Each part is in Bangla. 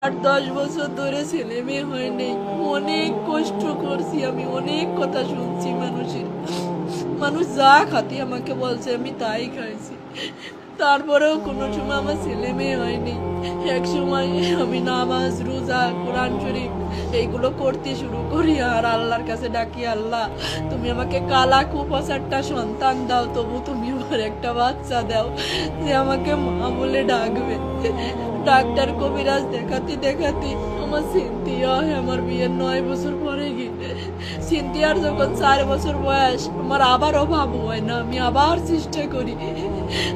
8-10 বছর ধরে ছেলে মেয়ে হয়নি, অনেক কষ্ট করছি আমি, অনেক কথা শুনছি মানুষের। মানুষ যা খাতি আমাকে বলছে আমি তাই খাইছি, তারপরেও কোনো সময় আমার ছেলে মেয়ে হয়নি। এক সময় আমি নামাজ রোজা কোরআন শরীফ এইগুলো করতে শুরু করি আর আল্লাহর কাছে ডাকি, আল্লাহ তুমি আমাকে কালা কুপাচারটা সন্তান দাও, তবু তুমি আমার একটা বাচ্চা দাও যে আমাকে মা বলে ডাকবে। ডাক্তার কবিরাজ দেখাতে দেখাতে আমার সিনথিয়া আমার বিয়ের 9 বছর পরে গিয়ে, সিনথিয়ার যখন 4 বছর বয়স, আমার আবারও ভাব হয় না, আমি আবার চেষ্টা করি,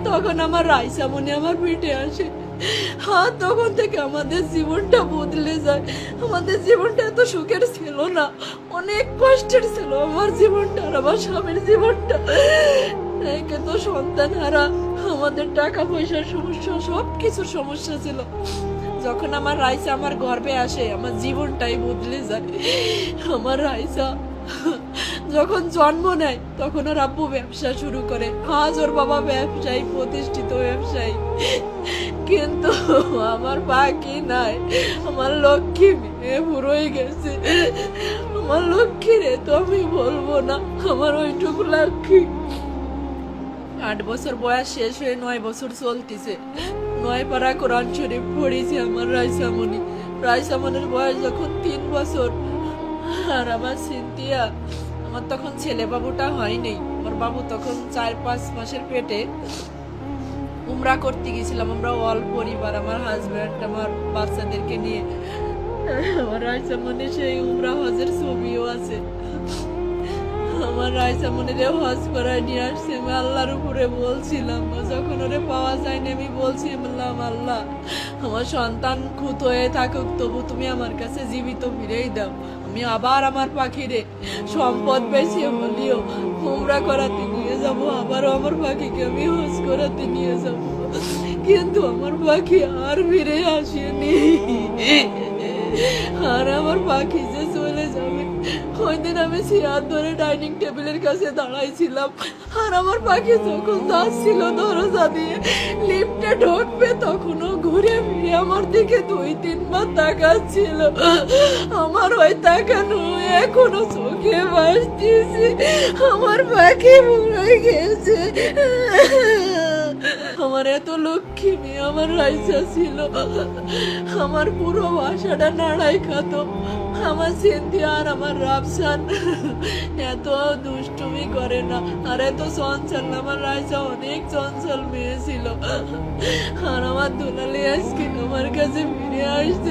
তখন আমার রাইসা মনে আমার পিঠে আসে। হ্যাঁ, তখন থেকে আমাদের জীবনটা বদলে যায়। আমাদের জীবনটা এত সুখের ছিল না, অনেক কষ্টের ছিল আমার জীবনটা আর আমার স্বামীর জীবনটা। একে তো সন্তান হারা, আমাদের টাকা পয়সার সমস্যা, সবকিছুর সমস্যা ছিল। যখন আমার রাইসা আমার গর্ভে আসে, আমার জীবনটাই বদলে যায়। আমার রাইসা যখন জন্ম নেয় তখন ওর আব্বু ব্যবসা শুরু করে। আজ ওর বাবা ব্যবসায়ী, প্রতিষ্ঠিত ব্যবসায়ী, কিন্তু আমার বাকি নাই। আমার লক্ষ্মী মেয়ে বুড়োই গেছে, আমার লক্ষ্মী রে তো আমি বলবো না, আমার ওইটুকু লক্ষ্মী। 8 বছর বয়স শেষ হয়ে 9 বছর চলতেছে। 9 পারা কোরআন শরীফ পড়েছি আমার রাইসামণি। রাইসামণির বয়স যখন 3 বছর, আর আমার সিনথিয়া, আমার তখন ছেলে বাবুটা হয়নি, আমার বাবু তখন 4-5 মাসের পেটে। উমরা করতে গেছিলাম আমরা অল পরিবার, আমার হাজব্যান্ড, আমার বাচ্চাদেরকে নিয়ে। আমার রাইসামণি সেই উমরা হজের ছবিও আছে। আমার রাইসামণিরে হজ করায় নিয়ে আসছে, আমি আল্লাহর উপরে বলছিলাম, যখন ওরে পাওয়া যায়নি আমি বলছিলাম, আল্লাহ আমার সন্তান খুঁত হয়ে থাকুক, তবু তুমি আমার কাছে জীবিত ফিরেই দাও। আমি আবার আমার পাখিরে সম্পদ বেশি হলিও উমরা করাতে নিয়ে যাব, আবারও আমার পাখিকে আমি হজ করাতে নিয়ে যাব, কিন্তু আমার পাখি আর ফিরে আসেনি। আর আমার পাখি যে চলে যাবে, ওই দিন আমি চেয়ার ধরে ডাইনিং টেবিলের কাছে দাঁড়াইছিলাম, আর আমার পাখি যখন যাচ্ছিল দরজা দিয়ে লিফটে ঢুকবে, তখনও ঘুরে ফিরে আমার দিকে 2-3 বার তাকাচ্ছিল। আমার ওই তাকানো এখনো চোখে ভাসতেছে, আমার পাখি মরে গেছে। আমার এত লক্ষ্মী মেয়ে আমার রাইসা ছিল, আমার পুরো বাসাটা নাড়াই খাতো। আমার সিনথিয়া আর আমার রাফসান এত দুষ্টুমি করে না, আর এত চঞ্চল না। আমার রাইসা অনেক চঞ্চল মেয়ে ছিল, আর আমার দুলালি আজকে আমার কাছে ফিরে আসছে।